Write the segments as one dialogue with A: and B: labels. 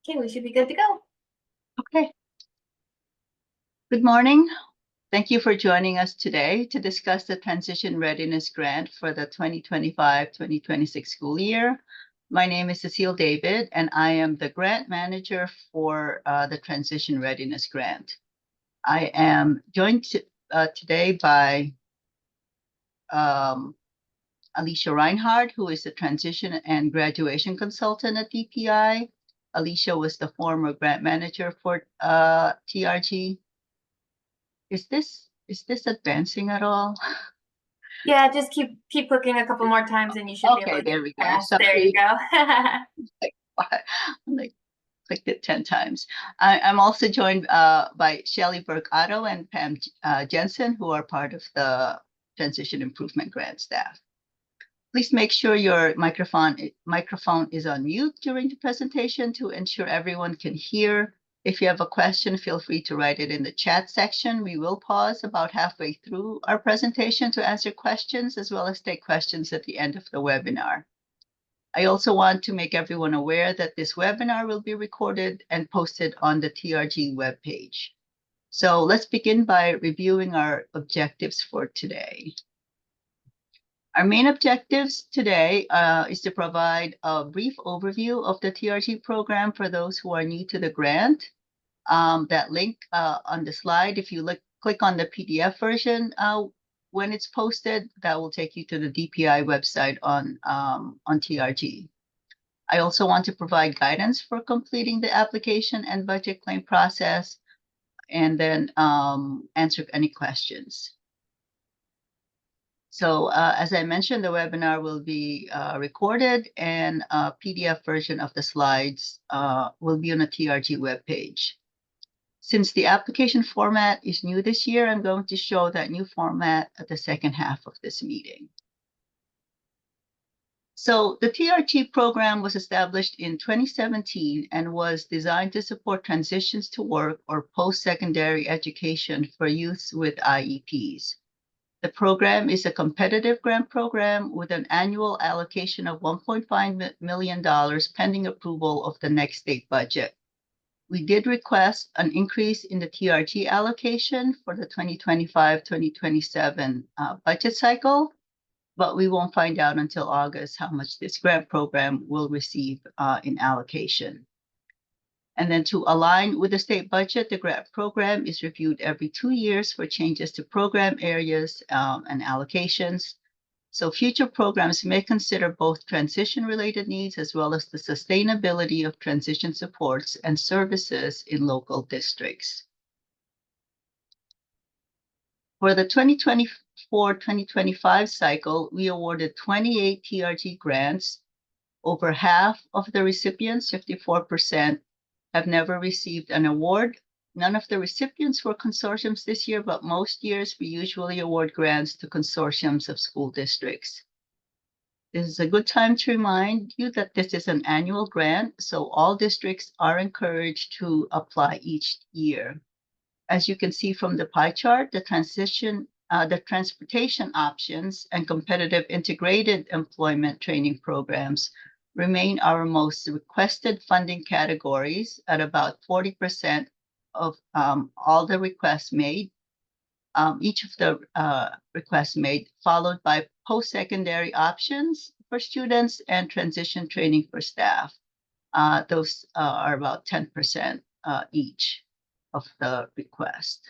A: Okay, we should be good to go.
B: Okay. Good morning. Thank you for joining us today to discuss the Transition Readiness Grant for the 2025-2026 school year. My name is Cecile David, and I am the grant manager for the Transition Readiness Grant. I am joined today by Alicia Reinhardt, who is the Transition and Graduation Consultant at DPI. Alicia was the former grant manager for TRG. Is this advancing at all?
A: Yeah, just keep clicking a couple more times and you should be able to.
B: Okay, there we go.
A: Yes, there you go.
B: Like clicked it 10 times. I'm also joined by Shelley Burke-Otto and Pam Jensen, who are part of the Transition Improvement Grant staff. Please make sure your microphone is on mute during the presentation to ensure everyone can hear. If you have a question, feel free to write it in the chat section. We will pause about halfway through our presentation to answer questions, as well as take questions at the end of the webinar. I also want to make everyone aware that this webinar will be recorded and posted on the TRG webpage. So let's begin by reviewing our objectives for today. Our main objectives today is to provide a brief overview of the TRG program for those who are new to the grant. That link on the slide, if you click on the PDF version when it's posted, that will take you to the DPI website on TRG. I also want to provide guidance for completing the application and budget claim process, and then answer any questions. So as I mentioned, the webinar will be recorded, and a PDF version of the slides will be on the TRG webpage. Since the application format is new this year, I'm going to show that new format at the second half of this meeting. So the TRG program was established in 2017 and was designed to support transitions to work or post-secondary education for youths with IEPs. The program is a competitive grant program with an annual allocation of $1.5 million pending approval of the next state budget. We did request an increase in the TRG allocation for the 2025-2027 budget cycle, but we won't find out until August how much this grant program will receive in allocation. And then to align with the state budget, the grant program is reviewed every 2 years for changes to program areas and allocations. So future programs may consider both transition-related needs as well as the sustainability of transition supports and services in local districts. For the 2024-2025 cycle, we awarded 28 TRG grants. Over half of the recipients, 54%, have never received an award. None of the recipients were consortiums this year, but most years we usually award grants to consortiums of school districts. This is a good time to remind you that this is an annual grant, so all districts are encouraged to apply each year. As you can see from the pie chart, the transportation options and competitive integrated employment training programs remain our most requested funding categories at about 40% of all the requests made. Each of the requests made, followed by post-secondary options for students and transition training for staff. Those are about 10% each of the request.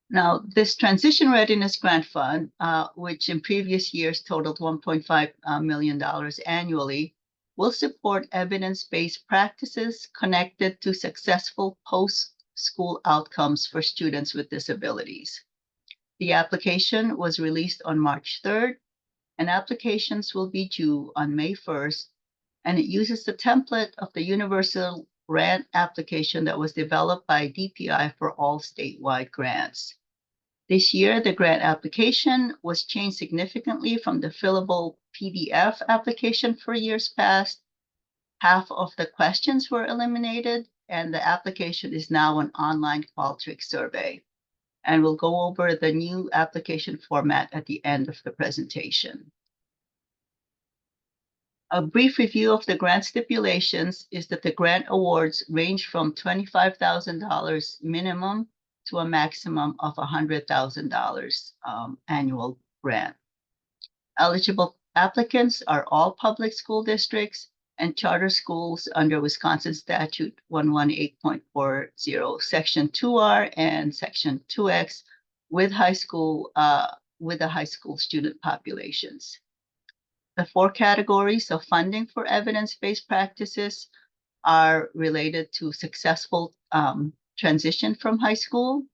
B: Now, this Transition Readiness Grant Fund, which in previous years totaled $1.5 million annually, will support evidence-based practices connected to successful post-school outcomes for students with disabilities. The application was released on March 3rd, and applications will be due on May 1st, and it uses the template of the Universal Grant application that was developed by DPI for all statewide grants. This year, the grant application was changed significantly from the fillable PDF application for years past. Half of the questions were eliminated, and the application is now an online Qualtrics survey. And we'll go over the new application format at the end of the presentation. A brief review of the grant stipulations is that the grant awards range from $25,000 minimum to a maximum of $100,000 annual grant. Eligible applicants are all public school districts and charter schools under Wisconsin Statute 118.40, Section 2R and Section 2X with the high school student populations. The 4 categories of funding for evidence-based practices are related to successful transition from high school.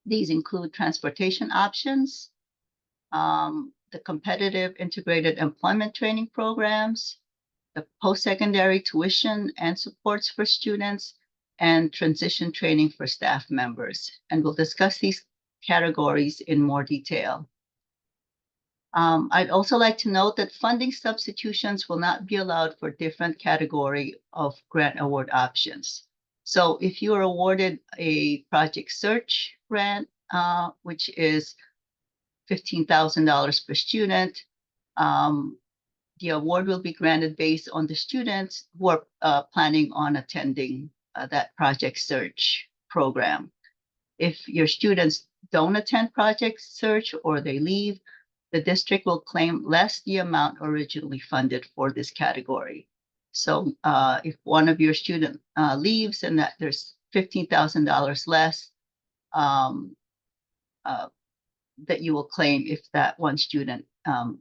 B: These include transportation options, the competitive integrated employment training programs, the post-secondary tuition and supports for students, and transition training for staff members. And we'll discuss these categories in more detail. I'd also like to note that funding substitutions will not be allowed for different category of grant award options. So if you are awarded a project search grant, which is $15,000 per student, the award will be granted based on the students who are planning on attending that project search program. If your students don't attend project search or they leave, the district will claim less the amount originally funded for this category. So if one of your students leaves and that there's $15,000 less that you will claim if that one student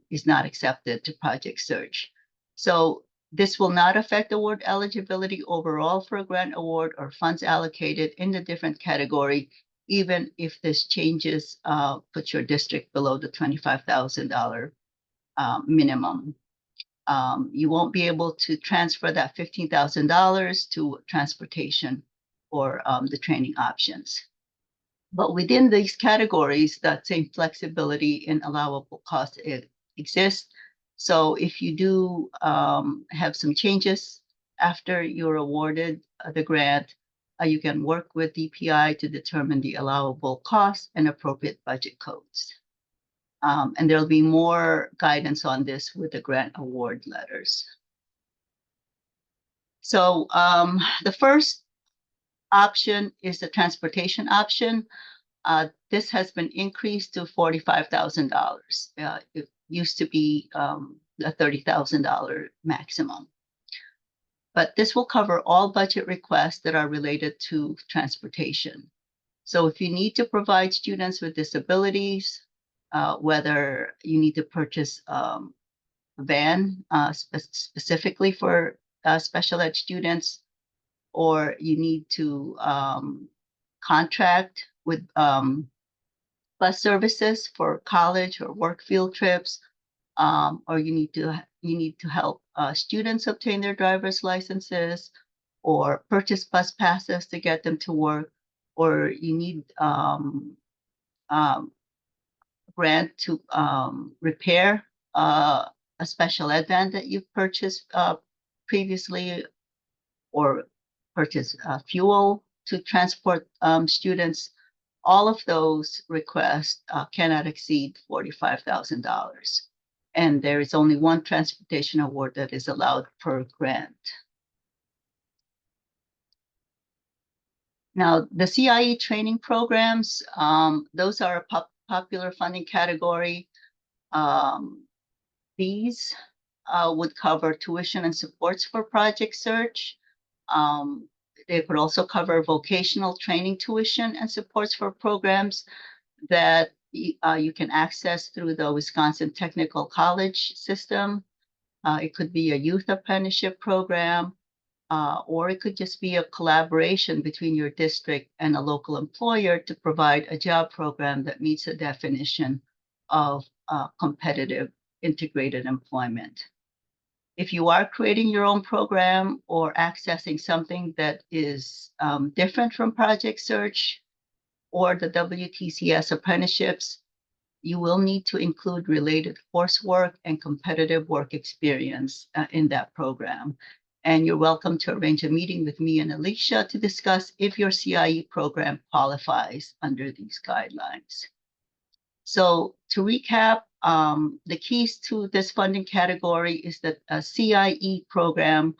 B: is not accepted to project search. So this will not affect award eligibility overall for a grant award or funds allocated in the different category, even if this changes puts your district below the $25,000 minimum. You won't be able to transfer that $15,000 to transportation or the training options. But within these categories, that same flexibility in allowable costs exists. So if you do have some changes after you're awarded the grant, you can work with DPI to determine the allowable costs and appropriate budget codes. And there'll be more guidance on this with the grant award letters. So the first option is the transportation option. This has been increased to $45,000. It used to be a $30,000 maximum. But this will cover all budget requests that are related to transportation. So if you need to provide students with disabilities, whether you need to purchase a van specifically for special ed students, or you need to contract with bus services for college or work field trips, or you need to help students obtain their driver's licenses, or purchase bus passes to get them to work, or you need grant to repair a special ed van that you've purchased previously, or purchase fuel to transport students. All of those requests cannot exceed $45,000. And there is only one transportation award that is allowed per grant. Now, the CIE training programs, those are a popular funding category. These would cover tuition and supports for project search. They could also cover vocational training tuition and supports for programs that you can access through the Wisconsin Technical College system. It could be a youth apprenticeship program, or it could just be a collaboration between your district and a local employer to provide a job program that meets the definition of competitive integrated employment. If you are creating your own program or accessing something that is different from Project Search or the WTCS apprenticeships, you will need to include related coursework and competitive work experience in that program. And you're welcome to arrange a meeting with me and Alicia to discuss if your CIE program qualifies under these guidelines. So to recap, the keys to this funding category is that a CIE program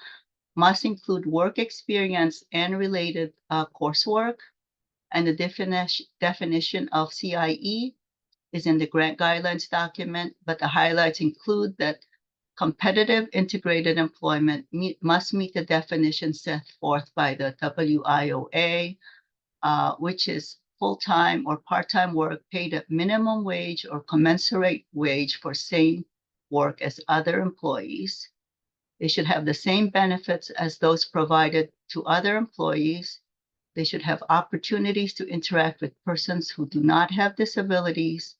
B: must include work experience and related coursework. And the definition of CIE is in the grant guidelines document, but the highlights include that competitive integrated employment must meet the definition set forth by the WIOA, which is full-time or part-time work paid at minimum wage or commensurate wage for same work as other employees. They should have the same benefits as those provided to other employees. They should have opportunities to interact with persons who do not have disabilities,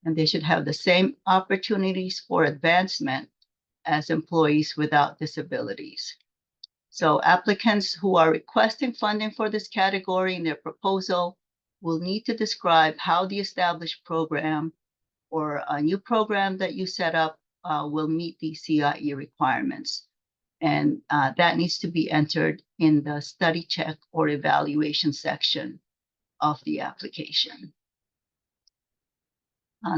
B: and they should have the same opportunities for advancement as employees without disabilities. So applicants who are requesting funding for this category in their proposal will need to describe how the established program or a new program that you set up will meet the CIE requirements. And that needs to be entered in the study check or evaluation section of the application.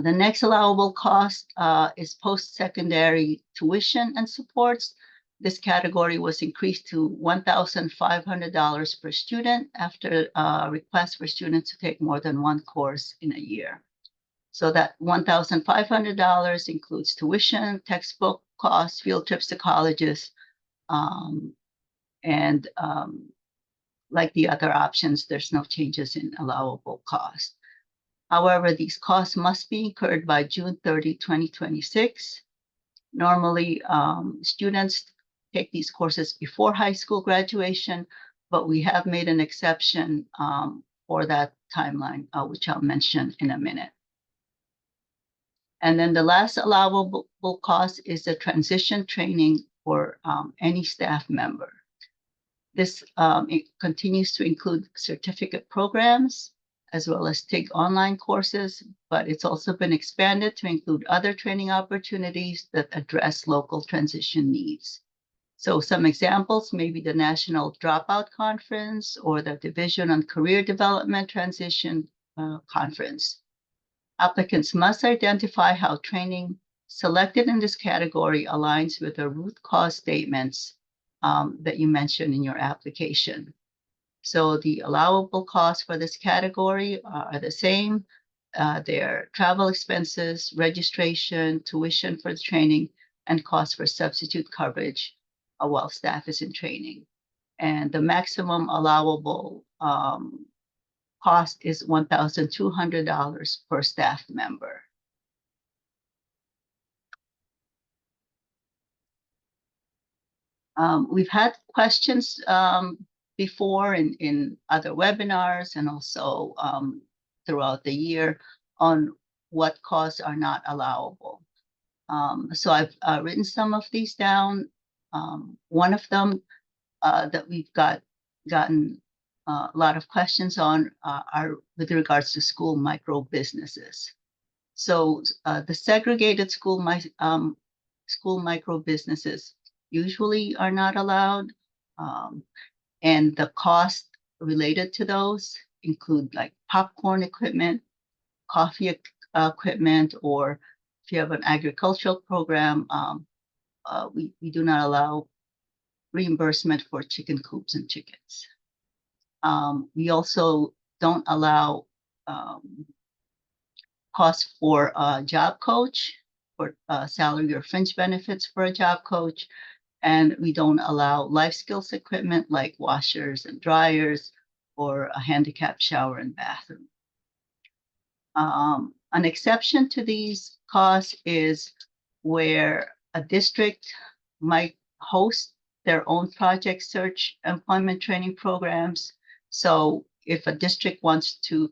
B: The next allowable cost is post-secondary tuition and supports. This category was increased to $1,500 per student after a request for students to take more than one course in a year. So that $1,500 includes tuition, textbook costs, field trips to colleges, and like the other options, there's no changes in allowable cost. However, these costs must be incurred by June 30, 2026. Normally, students take these courses before high school graduation, but we have made an exception for that timeline, which I'll mention in a minute. And then the last allowable cost is the transition training for any staff member. This it continues to include certificate programs as well as TIG online courses, but it's also been expanded to include other training opportunities that address local transition needs. So some examples may be the National Dropout Conference or the Division on Career Development Transition Conference. Applicants must identify how training selected in this category aligns with the root cause statements that you mentioned in your application. So the allowable costs for this category are the same. Their travel expenses, registration, tuition for the training, and costs for substitute coverage while staff is in training. And the maximum allowable cost is $1,200 per staff member. We've had questions before in other webinars and also throughout the year on what costs are not allowable. So I've written some of these down. One of them that we've gotten a lot of questions on are with regards to school micro businesses. So the segregated school micro businesses usually are not allowed. And the cost related to those include like popcorn equipment, coffee equipment, or if you have an agricultural program, we do not allow reimbursement for chicken coops and chickens. We also don't allow costs for a job coach, for salary or fringe benefits for a job coach, and we don't allow life skills equipment like washers and dryers or a handicapped shower and bathroom. An exception to these costs is where a district might host their own project search employment training programs. So if a district wants to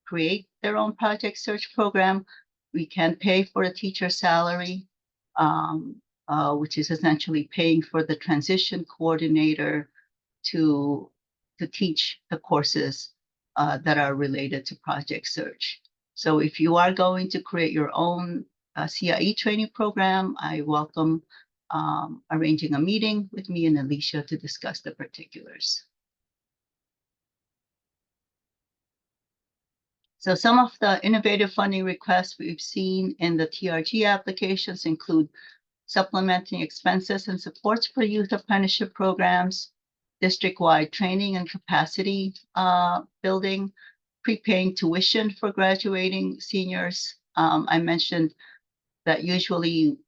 B: create their own project search program, we can pay for a teacher's salary, which is essentially paying for the transition coordinator to teach the courses that are related to project search. So if you are going to create your own CIE training program, I welcome arranging a meeting with me and Alicia to discuss the particulars. So some of the innovative funding requests we've seen in the TRG applications include supplementing expenses and supports for youth apprenticeship programs, district-wide training and capacity building, prepaying tuition for graduating seniors. I mentioned that usually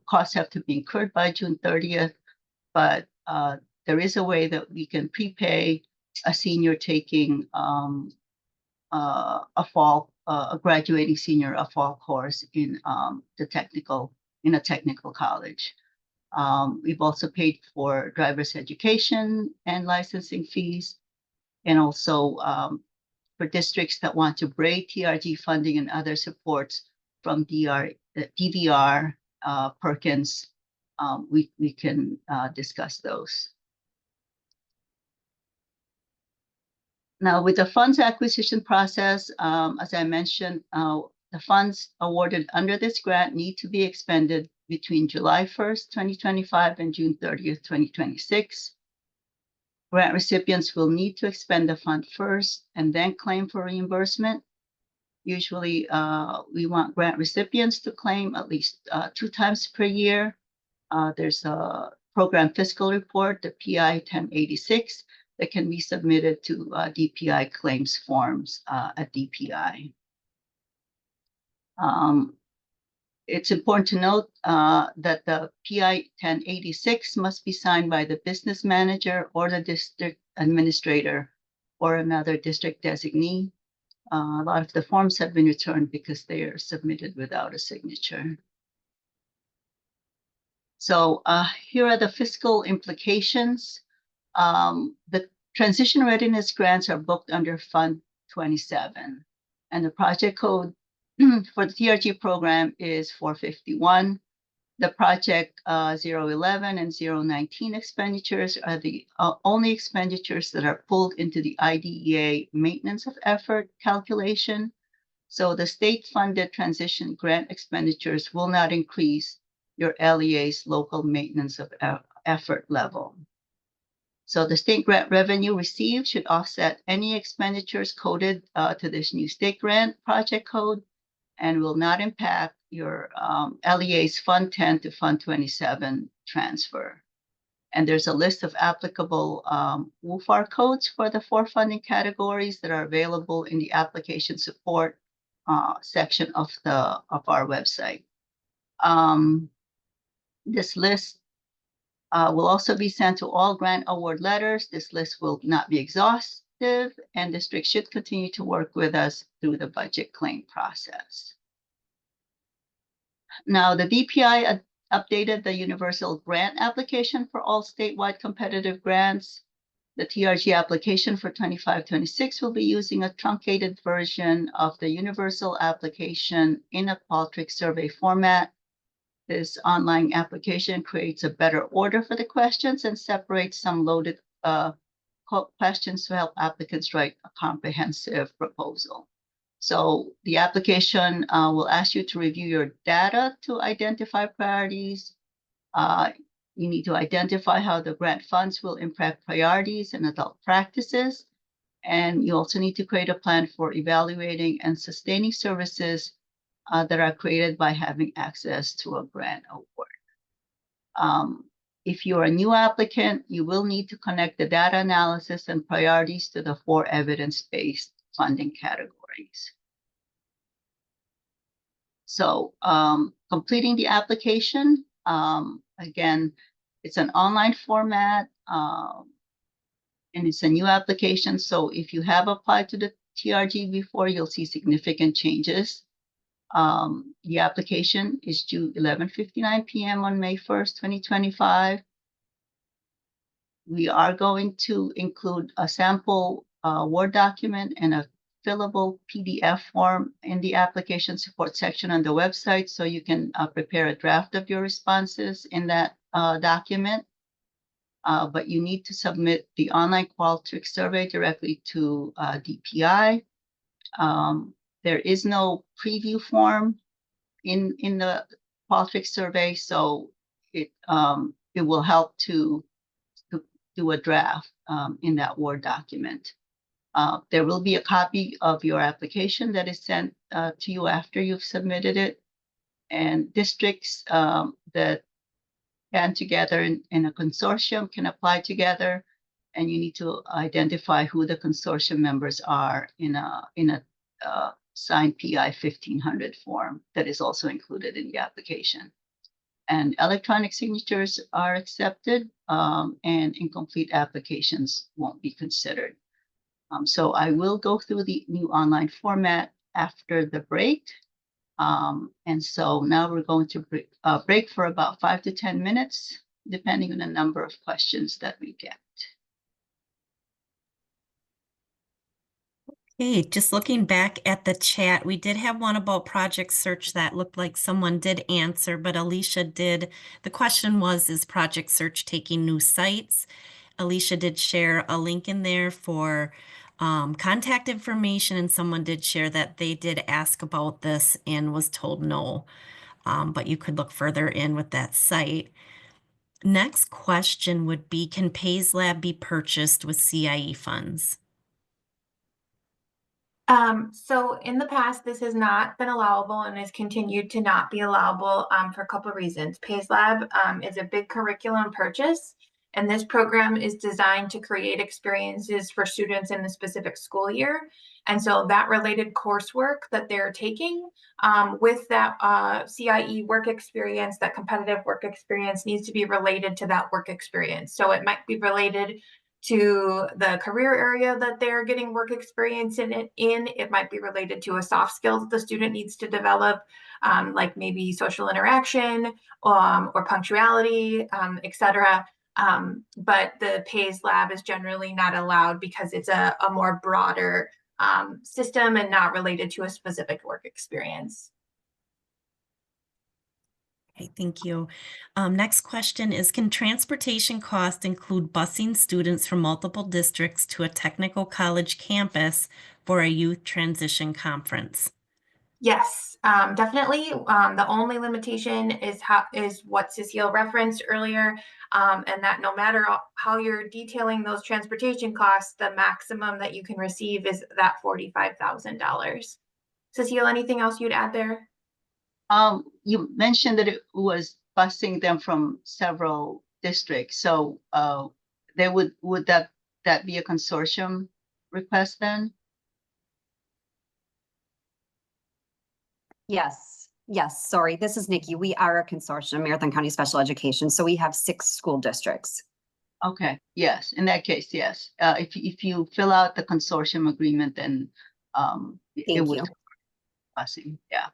B: costs have to be incurred by June 30th, but there is a way that we can prepay a senior taking a graduating senior a fall course in a technical college. We've also paid for driver's education and licensing fees, and also for districts that want to braid TRG funding and other supports from DVR, Perkins, we can discuss those. Now, with the funds acquisition process, as I mentioned, the funds awarded under this grant need to be expended between July 1st, 2025 and June 30th, 2026. Grant recipients will need to expend the fund first and then claim for reimbursement. Usually, we want grant recipients to claim at least 2 times per year. There's a program fiscal report, the PI 1086, that can be submitted to DPI claims forms at DPI. It's important to note that the PI 1086 must be signed by the business manager or the district administrator or another district designee. A lot of the forms have been returned because they are submitted without a signature. So here are the fiscal implications. The Transition Readiness Grants are booked under Fund 27, and the project code for the TRG program is 451. The project 011 and 019 expenditures are the only expenditures that are pulled into the IDEA maintenance of effort calculation. So the state-funded transition grant expenditures will not increase your LEA's local maintenance of effort level. So the state grant revenue received should offset any expenditures coded to this new state grant project code and will not impact your LEA's Fund 10 to Fund 27 transfer. And there's a list of applicable WUFAR codes for the 4 funding categories that are available in the application support section of our website. This list will also be sent to all grant award letters. This list will not be exhaustive, and districts should continue to work with us through the budget claim process. Now, the DPI updated the universal grant application for all statewide competitive grants. The TRG application for 25-26 will be using a truncated version of the universal application in a Qualtrics survey format. This online application creates a better order for the questions and separates some loaded questions to help applicants write a comprehensive proposal. So the application will ask you to review your data to identify priorities. You need to identify how the grant funds will impact priorities and adult practices. And you also need to create a plan for evaluating and sustaining services that are created by having access to a grant award. If you're a new applicant, you will need to connect the data analysis and priorities to the 4 evidence-based funding categories. So completing the application, again, it's an online format and it's a new application. So if you have applied to the TRG before, you'll see significant changes. The application is due 11:59 p.m. on May 1st, 2025. We are going to include a sample Word document and a fillable PDF form in the application support section on the website, so you can prepare a draft of your responses in that document. But you need to submit the online Qualtrics survey directly to DPI. There is no preview form in the Qualtrics survey, so it will help to do a draft in that Word document. There will be a copy of your application that is sent to you after you've submitted it. And districts that band together in a consortium can apply together, and you need to identify who the consortium members are in a signed PI 1500 form that is also included in the application. And electronic signatures are accepted, and incomplete applications won't be considered. So I will go through the new online format after the break. And so now we're going to break for about 5 to 10 minutes, depending on the number of questions that we get.
C: Hey, just looking back at the chat, we did have one about Project Search that looked like someone did answer, but Alicia did. The question was, is Project Search taking new sites? Alicia did share a link in there for contact information, and someone did share that they did ask about this and was told no, but you could look further in with that site. Next question would be, can Pays Lab be purchased with CIE funds?
A: So in the past, this has not been allowable and has continued to not be allowable for a couple of reasons. Pays Lab is a big curriculum purchase, and this program is designed to create experiences for students in the specific school year. And so that related coursework that they're taking with that CIE work experience, that competitive work experience, needs to be related to that work experience. So it might be related to the career area that they're getting work experience in. It might be related to a soft skill that the student needs to develop, like maybe social interaction or punctuality, etc. But the Pays Lab is generally not allowed because it's a more broader system and not related to a specific work experience.
C: Okay, thank you. Next question is, can transportation costs include busing students from multiple districts to a technical college campus for a youth transition conference?
A: Yes, definitely. The only limitation is what Cecile referenced earlier, and that no matter how you're detailing those transportation costs, the maximum that you can receive is that $45,000. Cecile, anything else you'd add there?
B: You mentioned that it was busing them from several districts. So they would that be a consortium request then?
D: Yes, yes. Sorry, this is Nikki. We are a consortium, Marathon County Special Education. So we have 6 school districts.
B: Okay, yes. In that case, yes. If you fill out the consortium agreement, then it would
D: you.
B: busing. Yeah.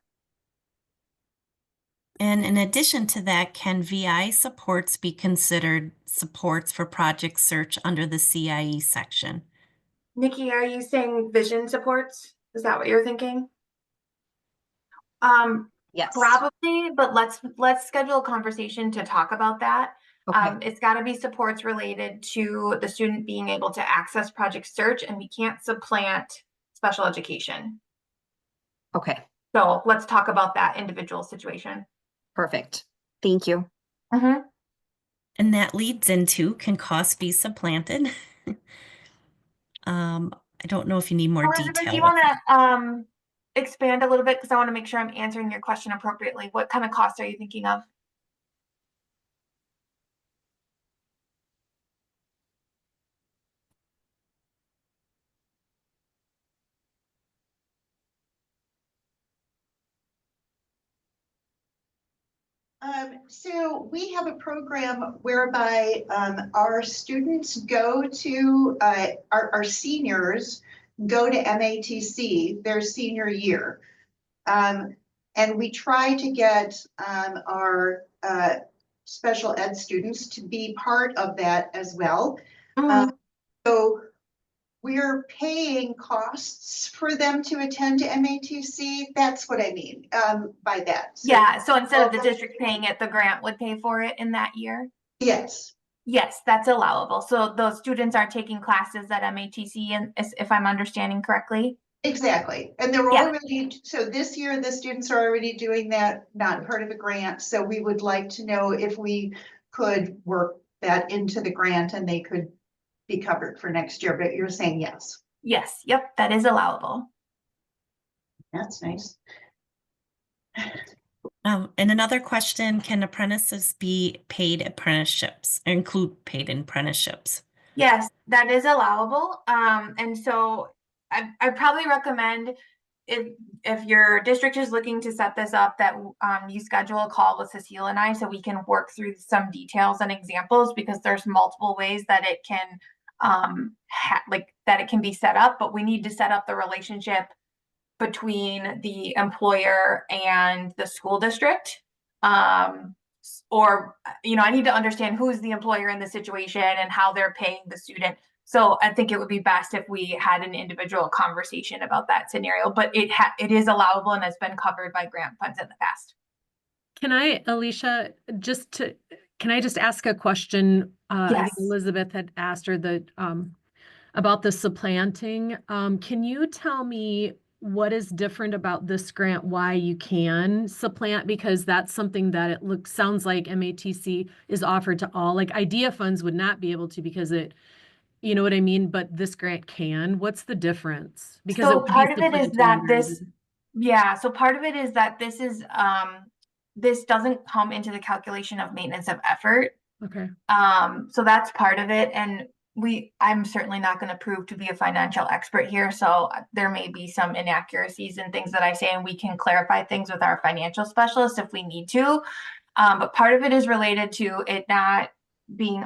C: And in addition to that, can VI supports be considered supports for Project Search under the CIE section?
A: Nikki, are you saying vision supports? Is that what you're thinking?
D: Yes.
A: Probably, but let's schedule a conversation to talk about that.
D: Okay.
A: It's got to be supports related to the student being able to access Project Search, and we can't supplant special education.
D: Okay.
A: So let's talk about that individual situation.
D: Perfect. Thank you.
A: Mm-hmm.
C: And that leads into, can costs be supplanted? I don't know if you need more
A: Elizabeth,
C: detail.
A: do you want to expand a little bit, because I want to make sure I'm answering your question appropriately. What kind of costs are you thinking of?
E: So we have a program whereby our students go to, our seniors go to MATC their senior year. And we try to get our special ed students to be part of that as well. So we're paying costs for them to attend to MATC. That's what I mean by that. So,
A: yeah, so instead of the district paying it, the grant would pay for it in that year?
E: Yes.
A: Yes, that's allowable. So those students are taking classes at MATC, and if I'm understanding correctly?
E: Exactly. And they're already, so this year the students are already doing that, not part of a grant. So we would like to know if we could work that into the grant and they could be covered for next year, but you're saying yes.
A: Yes, yep, that is allowable.
E: That's nice.
C: And another question, can apprentices be paid apprenticeships, or include paid apprenticeships?
A: Yes, that is allowable. And so I probably recommend if your district is looking to set this up, that you schedule a call with Cecile and I so we can work through some details and examples, because there's multiple ways that it can that it can be set up, but we need to set up the relationship between the employer and the school district. Or, I need to understand who's the employer in the situation and how they're paying the student. So I think it would be best if we had an individual conversation about that scenario, but it is allowable and has been covered by grant funds in the past.
F: Can I, Alicia, can I just ask a question? I think
A: Yes.
F: Elizabeth had asked her about the supplanting. Can you tell me what is different about this grant, why you can supplant? Because that's something that sounds like MATC is offered to all. Like IDEA funds would not be able to, because you know what I mean? But this grant can. What's the difference? Because
A: So
F: it would be
A: part of it is that
F: supplanting
A: so part of it is that this doesn't come into the calculation of maintenance of effort.
F: Okay.
A: So that's part of it. And I'm certainly not going to prove to be a financial expert here. So there may be some inaccuracies and things that I say, and we can clarify things with our financial specialist if we need to. But part of it is related to it not being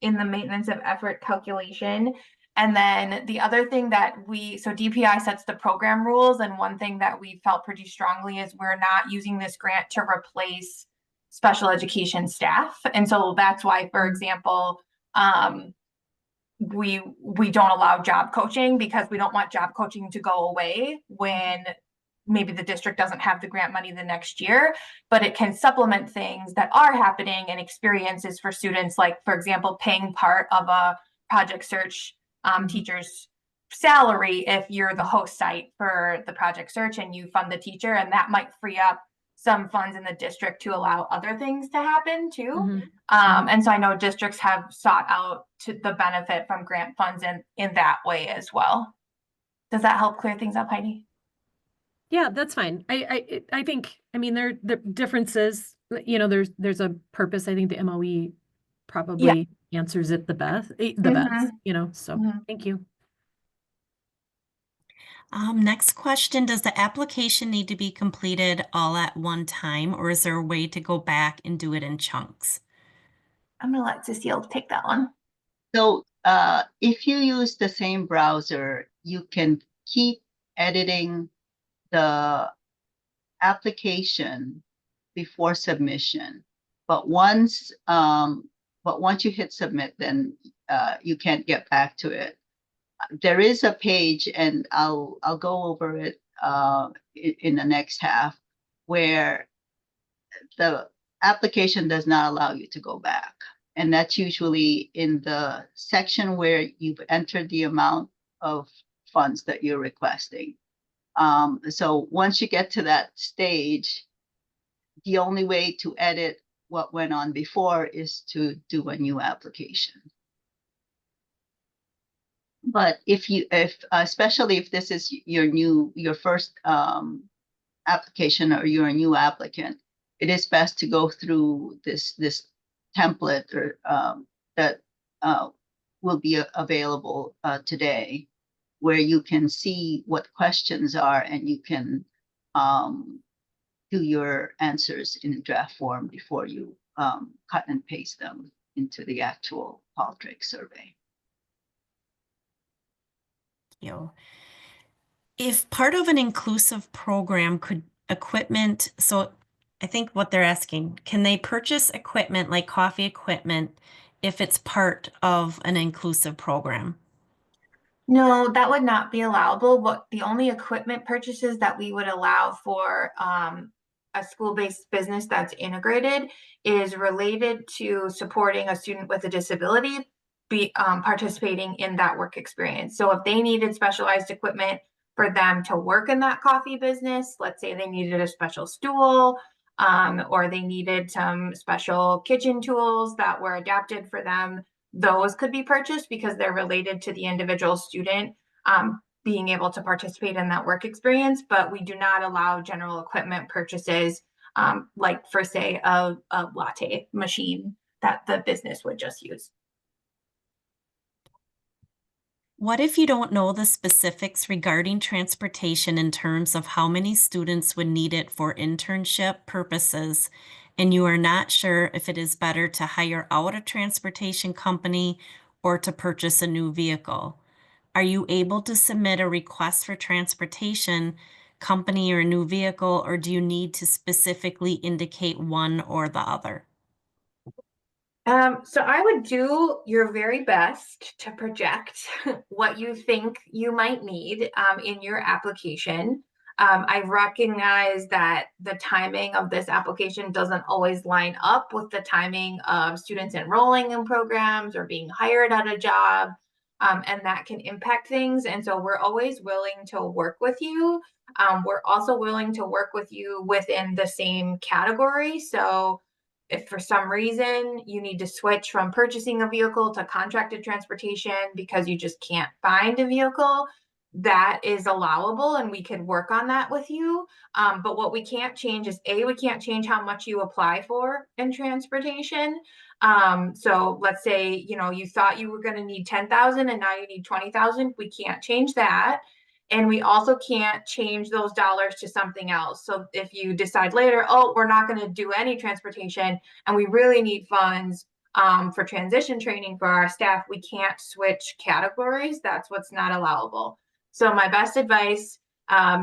A: in the maintenance of effort calculation. And then the other thing that so DPI sets the program rules. And one thing that we felt pretty strongly is we're not using this grant to replace special education staff. And so that's why, for example, we don't allow job coaching, because we don't want job coaching to go away when maybe the district doesn't have the grant money the next year, but it can supplement things that are happening and experiences for students, like, for example, paying part of a project search teacher's salary if you're the host site for the project search and you fund the teacher, and that might free up some funds in the district to allow other things to happen too. And so I know districts have sought out the benefit from grant funds in that way as well. Does that help clear things up, Heidi?
F: Yeah, that's fine. I think, I mean, the differences, there's a purpose. I think the MOE probably answers it the best, so thank you.
C: Next question, does the application need to be completed all at one time, or is there a way to go back and do it in chunks?
A: I'm going to let Cecile take that one.
B: So if you use the same browser, you can keep editing the application before submission. But once you hit submit, then you can't get back to it. There is a page, and I'll go over it in the next half, where the application does not allow you to go back. And that's usually in the section where you've entered the amount of funds that you're requesting. So once you get to that stage, the only way to edit what went on before is to do a new application. But especially if this is your first application, or you're a new applicant, it is best to go through this template that will be available today, where you can see what questions are, and you can do your answers in draft form before you cut and paste them into the actual Qualtrics survey.
C: If part of an inclusive program so I think what they're asking, can they purchase equipment like coffee equipment if it's part of an inclusive program?
A: No, that would not be allowable. But the only equipment purchases that we would allow for a school-based business that's integrated is related to supporting a student with a disability participating in that work experience. So if they needed specialized equipment for them to work in that coffee business, let's say they needed a special stool, or they needed some special kitchen tools that were adapted for them, those could be purchased because they're related to the individual student. being able to participate in that work experience, but we do not allow general equipment purchases, like for say a latte machine that the business would just use.
C: What if you don't know the specifics regarding transportation in terms of how many students would need it for internship purposes, and you are not sure if it is better to hire out a transportation company or to purchase a new vehicle? Are you able to submit a request for transportation company or a new vehicle, or do you need to specifically indicate one or the other?
A: So I would do your very best to project what you think you might need in your application. I recognize that the timing of this application doesn't always line up with the timing of students enrolling in programs or being hired at a job, and that can impact things. And so we're always willing to work with you. We're also willing to work with you within the same category. So if for some reason you need to switch from purchasing a vehicle to contracted transportation because you just can't find a vehicle, that is allowable and we can work on that with you. But what we can't change is we can't change how much you apply for in transportation. So let's say, you thought you were going to need 10,000 and now you need 20,000. We can't change that. And we also can't change those dollars to something else. So if you decide later, oh, we're not going to do any transportation and we really need funds for transition training for our staff, we can't switch categories. That's what's not allowable. So my best advice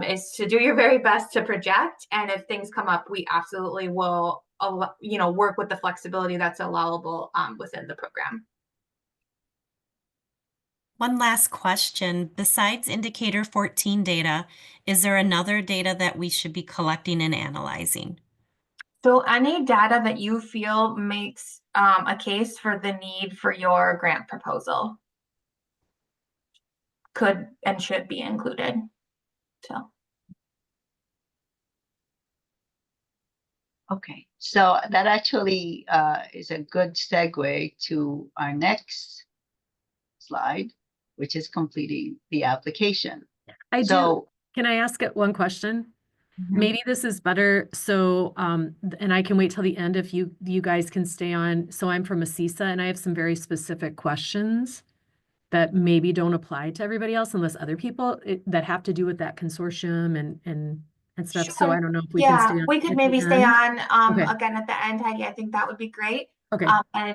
A: is to do your very best to project. And if things come up, we absolutely will, work with the flexibility that's allowable within the program.
C: One last question. Besides indicator 14 data, is there another data that we should be collecting and analyzing?
A: So any data that you feel makes a case for the need for your grant proposal could and should be included. So.
B: Okay, so that actually is a good segue to our next slide, which is completing the application.
F: Can I ask it one question? Maybe this is better. So, and I can wait till the end if you guys can stay on. So I'm from ACESA and I have some very specific questions that maybe don't apply to everybody else unless other people that have to do with that consortium and stuff.
A: Sure.
F: So I don't know if we can stay on.
A: We could maybe stay on
F: Okay.
A: again at the end, Heidi. I think that would be great.
F: Okay.
A: And I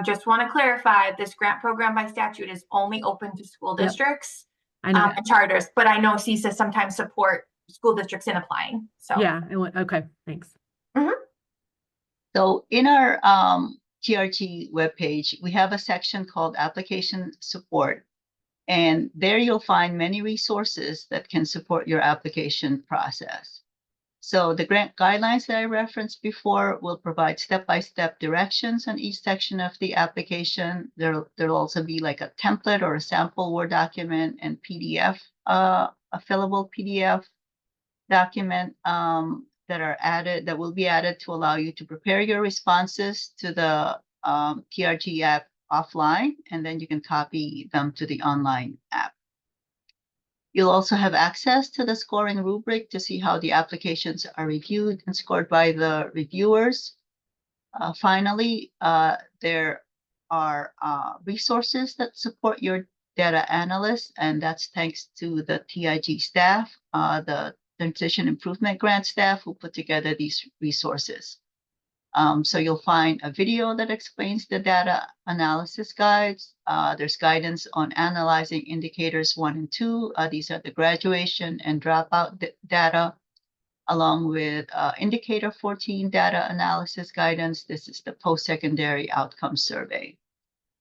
A: just want to clarify, this grant program by statute is only open to school districts
F: I know.
A: and charters, but I know CESA sometimes support school districts in applying. So
F: Yeah. Okay. Thanks.
B: So in our TRG webpage, we have a section called Application Support. And there you'll find many resources that can support your application process. So the grant guidelines that I referenced before will provide step-by-step directions on each section of the application. There'll also be like a template or a sample Word document and PDF, a fillable PDF document that will be added to allow you to prepare your responses to the TRG app offline, and then you can copy them to the online app. You'll also have access to the scoring rubric to see how the applications are reviewed and scored by the reviewers. Finally, there are resources that support your data analysts, and that's thanks to the TIG staff, the Transition Improvement Grant staff who put together these resources. So you'll find a video that explains the data analysis guides. There's guidance on analyzing indicators 1 and 2. These are the graduation and dropout data, along with indicator 14 data analysis guidance. This is the post-secondary outcome survey.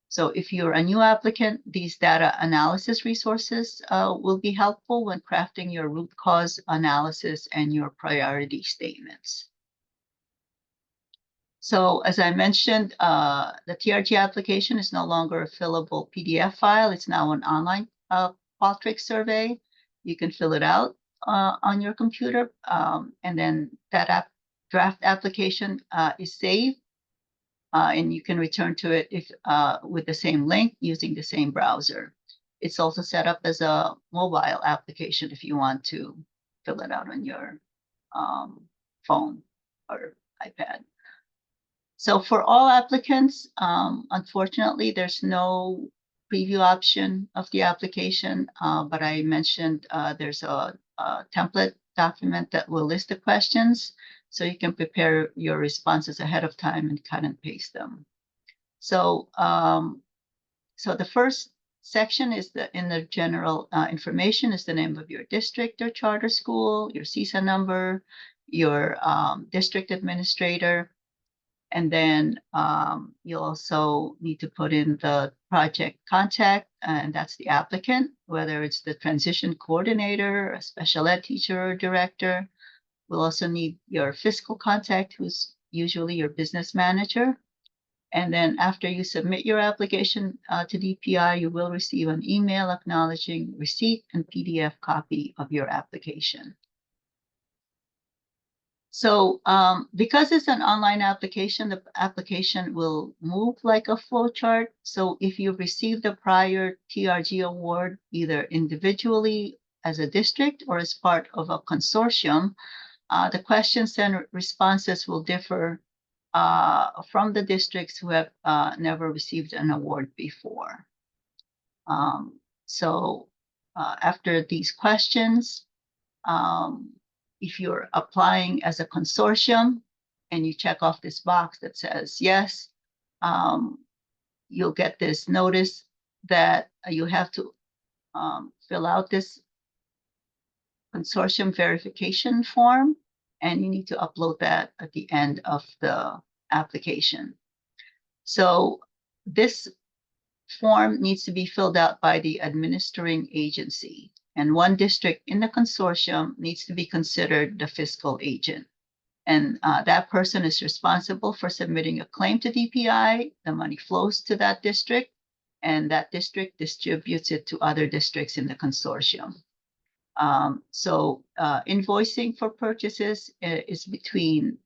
B: So if you're a new applicant, these data analysis resources will be helpful when crafting your root cause analysis and your priority statements. So as I mentioned, the TRG application is no longer a fillable PDF file. It's now an online Qualtrics survey. You can fill it out on your computer, and then that draft application is saved, and you can return to it with the same link using the same browser. It's also set up as a mobile application if you want to fill it out on your phone or iPad. So for all applicants, unfortunately, there's no preview option of the application, but I mentioned there's a template document that will list the questions, so you can prepare your responses ahead of time and cut and paste them. So, so the first section is in the general information is the name of your district or charter school, your CISA number, your district administrator, and then you also need to put in the project contact, and that's the applicant, whether it's the transition coordinator, a special ed teacher or director. We'll also need your fiscal contact, who's usually your business manager. And then after you submit your application to DPI, you will receive an email acknowledging receipt and PDF copy of your application. So because it's an online application, the application will move like a flow chart. So if you've received a prior TRG award, either individually as a district or as part of a consortium, the questions and responses will differ from the districts who have never received an award before. So after these questions, if you're applying as a consortium and you check off this box that says yes, you'll get this notice that you have to fill out this consortium verification form, and you need to upload that at the end of the application. So this form needs to be filled out by the administering agency, and one district in the consortium needs to be considered the fiscal agent. And that person is responsible for submitting a claim to DPI. The money flows to that district, and that district distributes it to other districts in the consortium. So invoicing for purchases is between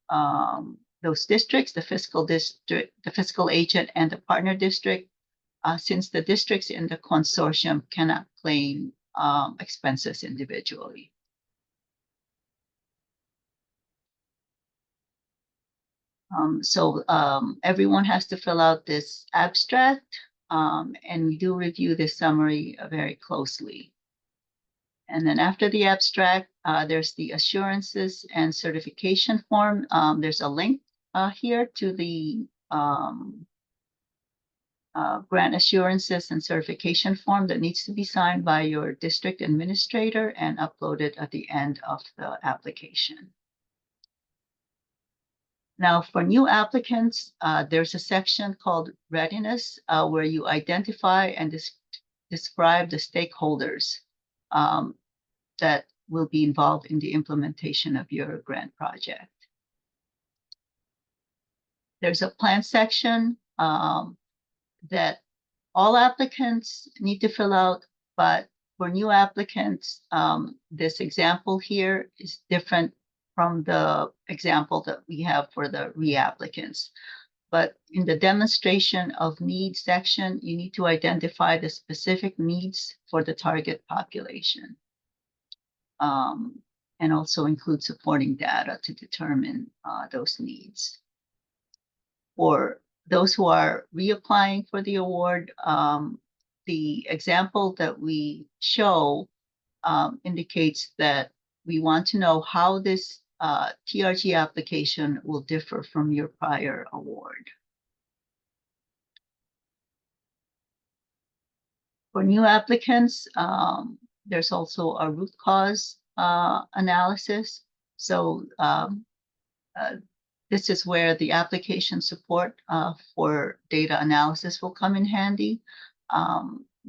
B: those districts, the fiscal district, the fiscal agent, and the partner district, since the districts in the consortium cannot claim expenses individually. So everyone has to fill out this abstract, and we do review this summary very closely. And then after the abstract, there's the assurances and certification form. There's a link here to the grant assurances and certification form that needs to be signed by your district administrator and uploaded at the end of the application. Now, for new applicants, there's a section called Readiness where you identify and describe the stakeholders that will be involved in the implementation of your grant project. There's a plan section that all applicants need to fill out, but for new applicants, this example here is different from the example that we have for the reapplicants. But in the demonstration of needs section, you need to identify the specific needs for the target population. And also include supporting data to determine those needs. For those who are reapplying for the award, the example that we show indicates that we want to know how this TRG application will differ from your prior award. For new applicants, there's also a root cause analysis. So this is where the application support for data analysis will come in handy.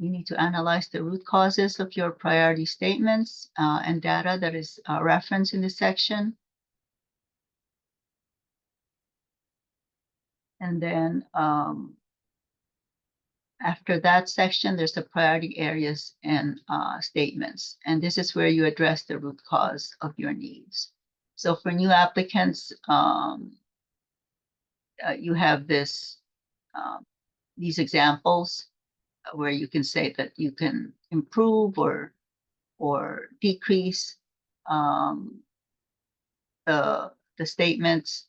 B: You need to analyze the root causes of your priority statements and data that is referenced in this section. And then after that section, there's the priority areas and statements. And this is where you address the root cause of your needs. So for new applicants, you have these examples where you can say that you can improve or decrease the statements,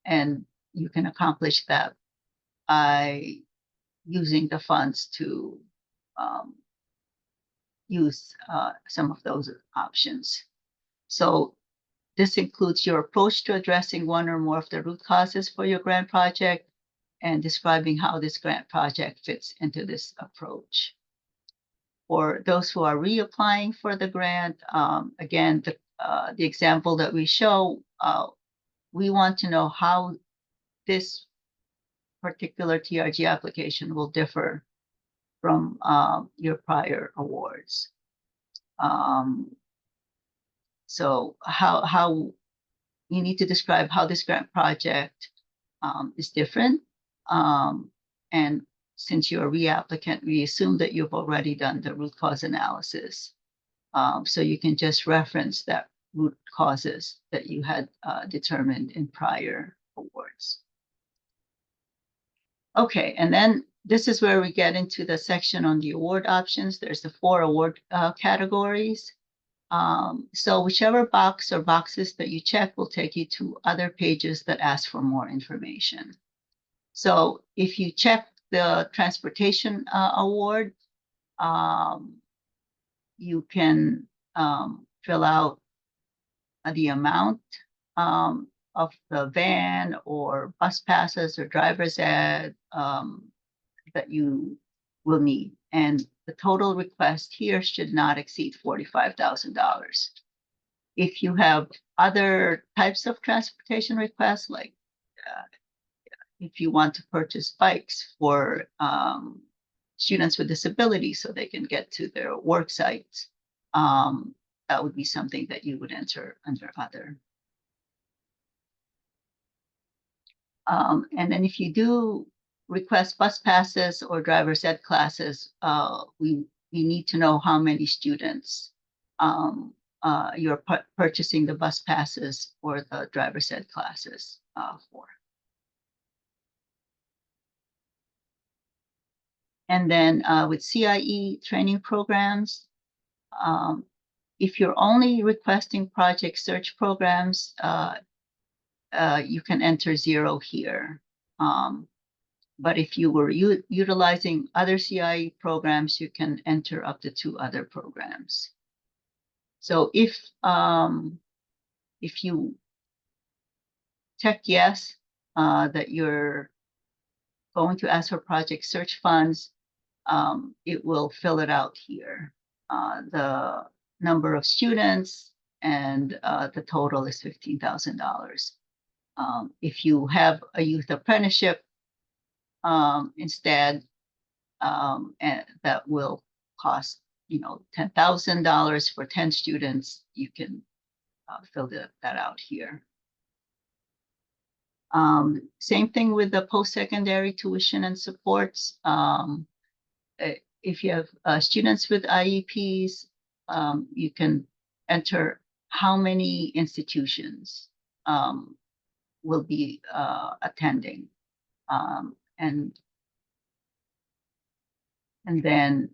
B: and you can accomplish that by using the funds to use some of those options. So this includes your approach to addressing one or more of the root causes for your grant project and describing how this grant project fits into this approach. For those who are reapplying for the grant, again, the example that we show, we want to know how this particular TRG application will differ from your prior awards. So how you need to describe how this grant project is different. And since you're a reapplicant, we assume that you've already done the root cause analysis. So you can just reference that root causes that you had determined in prior awards. Okay, and then this is where we get into the section on the award options. There's the 4 award categories. So whichever box or boxes that you check will take you to other pages that ask for more information. So if you check the transportation award, you can fill out the amount of the van or bus passes or driver's ed that you will need. And the total request here should not exceed $45,000. If you have other types of transportation requests, like if you want to purchase bikes for students with disabilities so they can get to their work sites, that would be something that you would enter under other. And then if you do request bus passes or driver's ed classes, we need to know how many students you're purchasing the bus passes or the driver's ed classes for. And then with CIE training programs, if you're only requesting project search programs, you can enter 0 here. But if you were utilizing other CIE programs, you can enter up to 2 other programs. So if you check yes, that you're going to ask for project search funds, it will fill it out here. The number of students and the total is $15,000. If you have a youth apprenticeship instead, and that will cost, $10,000 for 10 students, you can fill that out here. Same thing with the post-secondary tuition and supports. If you have students with IEPs, you can enter how many institutions will be attending. And then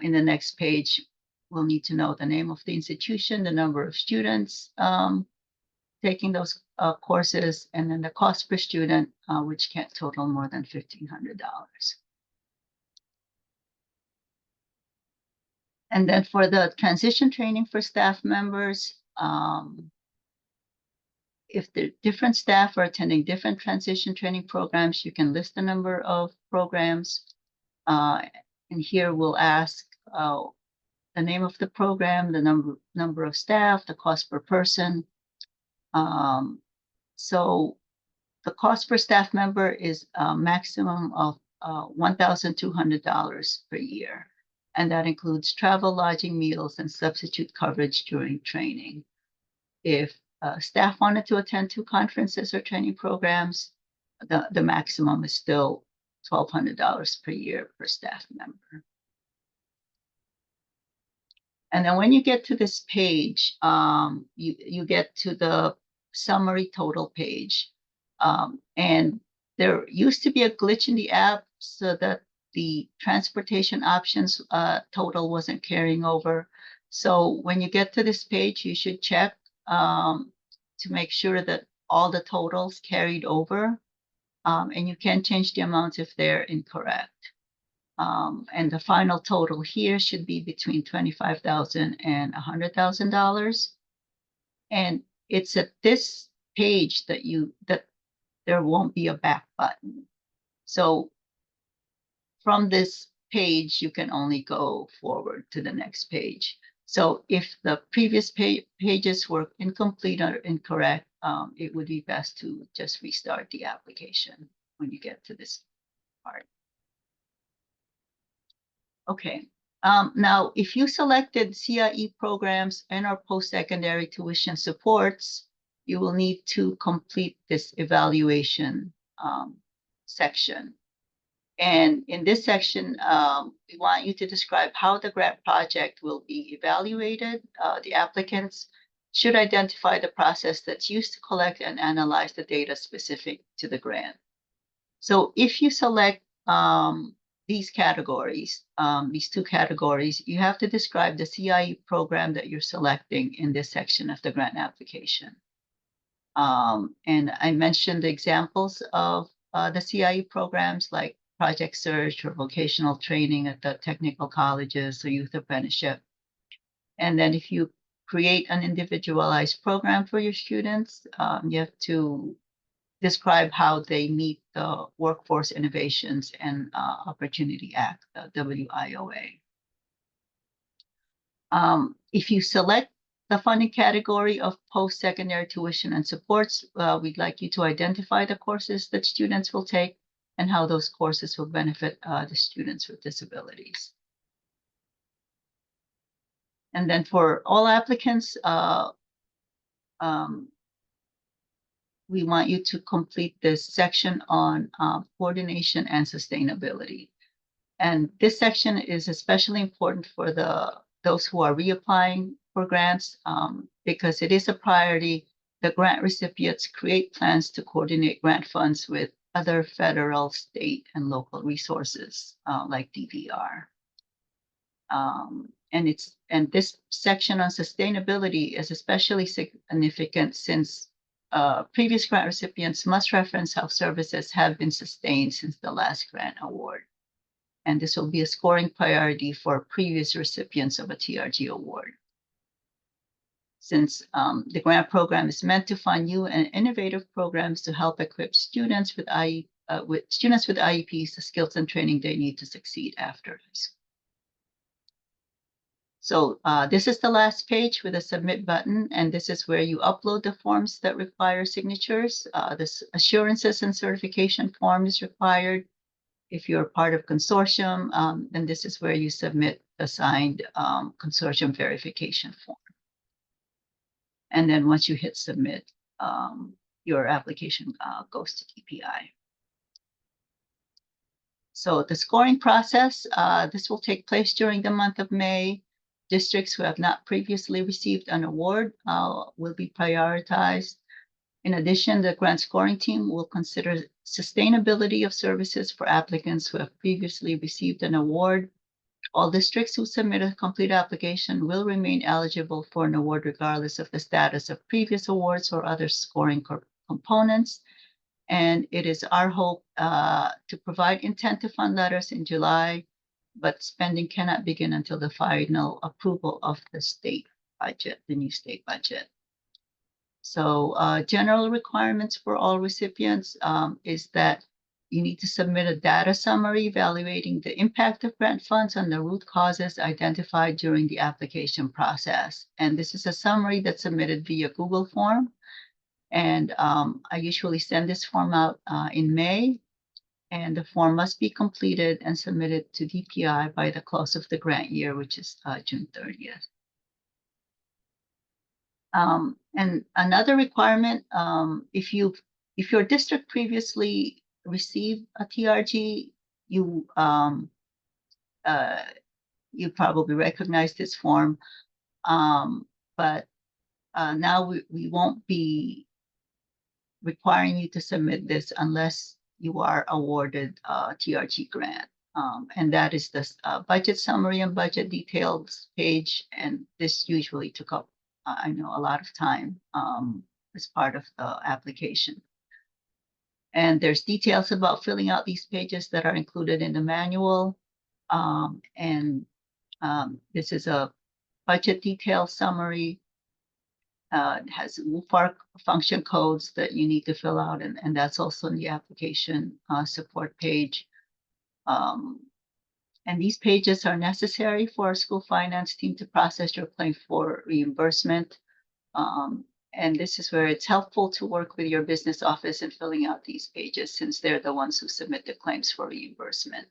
B: in the next page, we'll need to know the name of the institution, the number of students taking those courses, and then the cost per student, which can't total more than $1,500. And then for the transition training for staff members, if the different staff are attending different transition training programs, you can list the number of programs. And here we'll ask the name of the program, the number of staff, the cost per person. So the cost per staff member is a maximum of $1,200 per year. And that includes travel, lodging, meals, and substitute coverage during training. If staff wanted to attend 2 conferences or training programs, the maximum is still $1,200 per year per staff member. And then when you get to this page, you get to the summary total page. And there used to be a glitch in the app so that the transportation options total wasn't carrying over. So when you get to this page, you should check to make sure that all the totals carried over, and you can change the amounts if they're incorrect. And the final total here should be between $25,000 and $100,000. And it's at this page that there won't be a back button. So from this page, you can only go forward to the next page. So if the previous pages were incomplete or incorrect, it would be best to just restart the application when you get to this part. Okay. Now, if you selected CIE programs and or post-secondary tuition supports, you will need to complete this evaluation section. And in this section, we want you to describe how the grant project will be evaluated. The applicants should identify the process that's used to collect and analyze the data specific to the grant. So if you select these categories, these two categories, you have to describe the CIE program that you're selecting in this section of the grant application. And I mentioned the examples of the CIE programs like project search or vocational training at the technical colleges or youth apprenticeship. And then if you create an individualized program for your students, you have to describe how they meet the Workforce Innovations and Opportunity Act, the WIOA. If you select the funding category of post-secondary tuition and supports, we'd like you to identify the courses that students will take and how those courses will benefit the students with disabilities. And then for all applicants, we want you to complete this section on coordination and sustainability. And this section is especially important for those who are reapplying for grants because it is a priority. The grant recipients create plans to coordinate grant funds with other federal, state, and local resources like DVR. And this section on sustainability is especially significant since previous grant recipients must reference how services have been sustained since the last grant award. And this will be a scoring priority for previous recipients of a TRG award. Since the grant program is meant to fund new and innovative programs to help equip students with IEPs, the skills and training they need to succeed after high school. So this is the last page with a submit button, and this is where you upload the forms that require signatures. This assurances and certification form is required. If you're part of consortium, then this is where you submit the signed consortium verification form. And then once you hit submit, your application goes to DPI. So the scoring process, this will take place during the month of May. Districts who have not previously received an award will be prioritized. In addition, the grant scoring team will consider sustainability of services for applicants who have previously received an award. All districts who submit a complete application will remain eligible for an award regardless of the status of previous awards or other scoring components. And it is our hope to provide intent to fund letters in July, but spending cannot begin until the final approval of the state budget, the new state budget. So general requirements for all recipients is that you need to submit a data summary evaluating the impact of grant funds on the root causes identified during the application process. And this is a summary that's submitted via Google form. And I usually send this form out in May. And the form must be completed and submitted to DPI by the close of the grant year, which is June 30th. And another requirement, if your district previously received a TRG, you probably recognize this form, but now we won't be requiring you to submit this unless you are awarded a TRG grant. And that is the budget summary and budget details page. And this usually took up, I know, a lot of time as part of the application. And there's details about filling out these pages that are included in the manual. This is a budget detail summary. It has WFARC function codes that you need to fill out, and that's also in the application support page. And these pages are necessary for our school finance team to process your claim for reimbursement. And this is where it's helpful to work with your business office in filling out these pages, since they're the ones who submit the claims for reimbursement.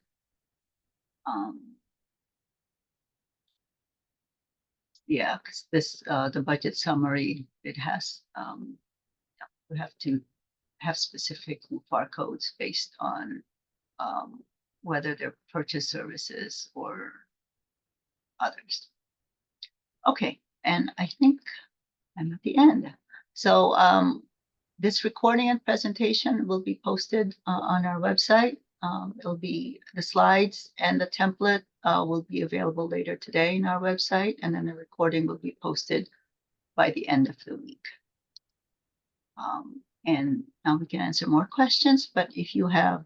B: Yeah, because this the budget summary, it has we have to have specific WFAR codes based on whether they're purchase services or others. Okay, and I think I'm at the end. So this recording and presentation will be posted on our website. It'll be the slides and the template will be available later today in our website, and then the recording will be posted by the end of the week. And now we can answer more questions, but if you have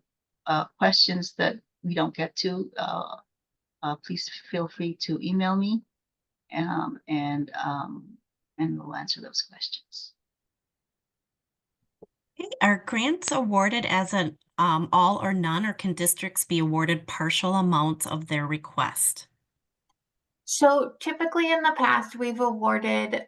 B: questions that we don't get to, please feel free to email me, and we'll answer those questions.
C: Okay, are grants awarded as an all or none, or can districts be awarded partial amounts of their request?
A: So typically in the past, we've awarded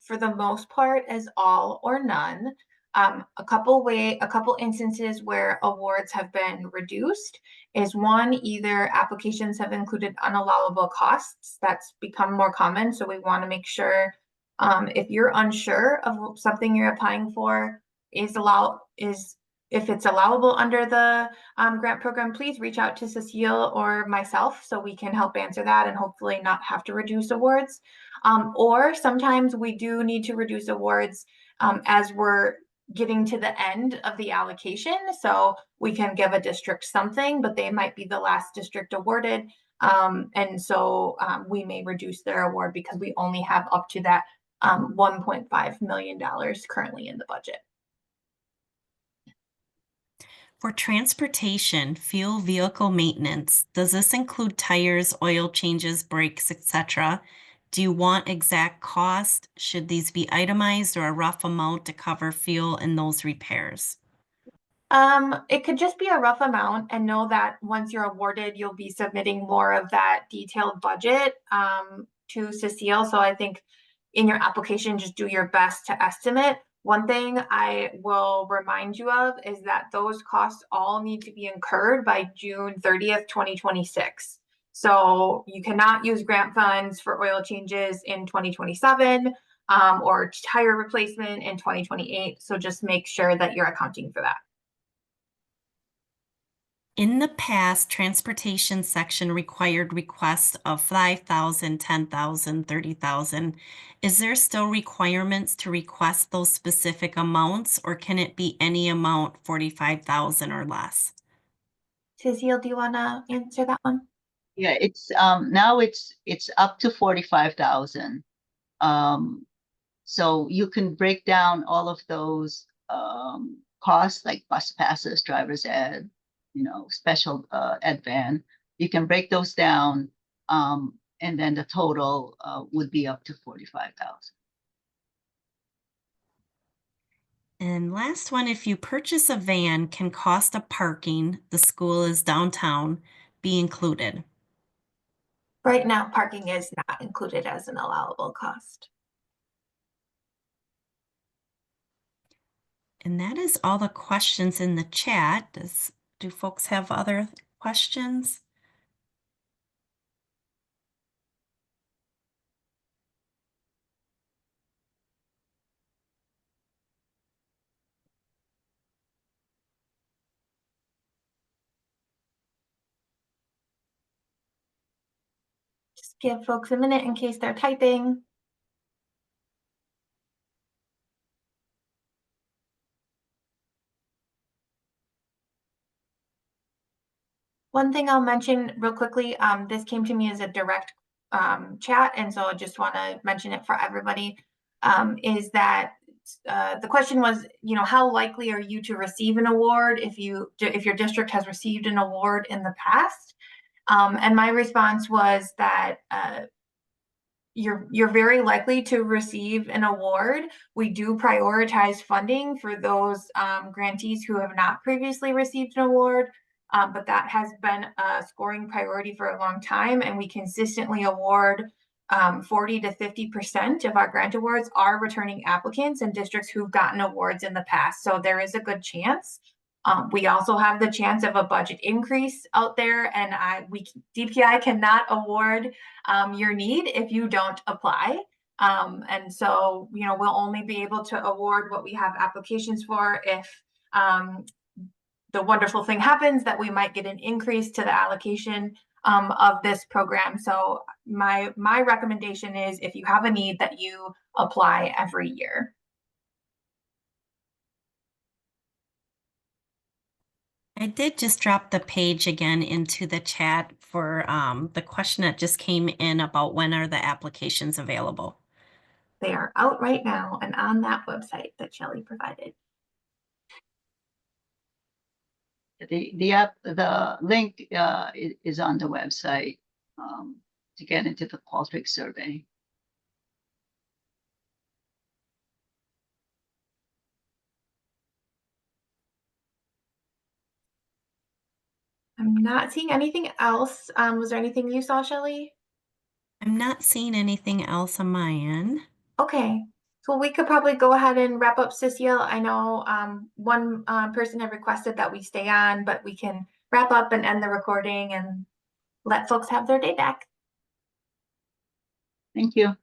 A: for the most part as all or none. A couple instances where awards have been reduced is one, either applications have included unallowable costs. That's become more common. So we want to make sure if you're unsure of something you're applying for if it's allowable under the grant program, please reach out to Cecile or myself so we can help answer that and hopefully not have to reduce awards. Or sometimes we do need to reduce awards as we're getting to the end of the allocation. So we can give a district something, but they might be the last district awarded. And so we may reduce their award because we only have up to that $1.5 million currently in the budget.
C: For transportation, fuel vehicle maintenance, does this include tires, oil changes, brakes, etc.? Do you want exact cost? Should these be itemized or a rough amount to cover fuel and those repairs?
A: It could just be a rough amount, and know that once you're awarded, you'll be submitting more of that detailed budget to Cecile. So I think in your application, just do your best to estimate. One thing I will remind you of is that those costs all need to be incurred by June 30th, 2026. So you cannot use grant funds for oil changes in 2027 or tire replacement in 2028. So just make sure that you're accounting for that.
C: In the past, transportation section required requests of 5,000, 10,000, 30,000. Is there still requirements to request those specific amounts, or can it be any amount 45,000 or less?
A: Cecile, do you want to answer that one?
B: Yeah, it's now it's up to 45,000. So you can break down all of those costs like bus passes, driver's ed, special ed van. You can break those down, and then the total would be up to 45,000.
C: And last one, if you purchase a van, can cost of parking, the school is downtown, be included?
A: Right now, parking is not included as an allowable cost.
C: And that is all the questions in the chat. Do folks have other questions?
A: Just give folks a minute in case they're typing. One thing I'll mention real quickly, this came to me as a direct chat, and so I just want to mention it for everybody, is that the question was, how likely are you to receive an award if your district has received an award in the past? And my response was that you're very likely to receive an award. We do prioritize funding for those grantees who have not previously received an award, but that has been a scoring priority for a long time, and we consistently award 40 to 50% of our grant awards are returning applicants and districts who've gotten awards in the past. So there is a good chance. We also have the chance of a budget increase out there, and DPI cannot award your need if you don't apply. And so, we'll only be able to award what we have applications for if the wonderful thing happens that we might get an increase to the allocation of this program. So my recommendation is, if you have a need, that you apply every year.
C: I did just drop the page again into the chat for the question that just came in about when are the applications available.
A: They are out right now and on that website that Shelley provided.
B: The link is on the website to get into the Qualtrics survey.
A: I'm not seeing anything else. Was there anything you saw, Shelley?
C: I'm not seeing anything else on my end.
A: Okay, so we could probably go ahead and wrap up, Cecile. I know one person had requested that we stay on, but we can wrap up and end the recording and let folks have their day back.
B: Thank you.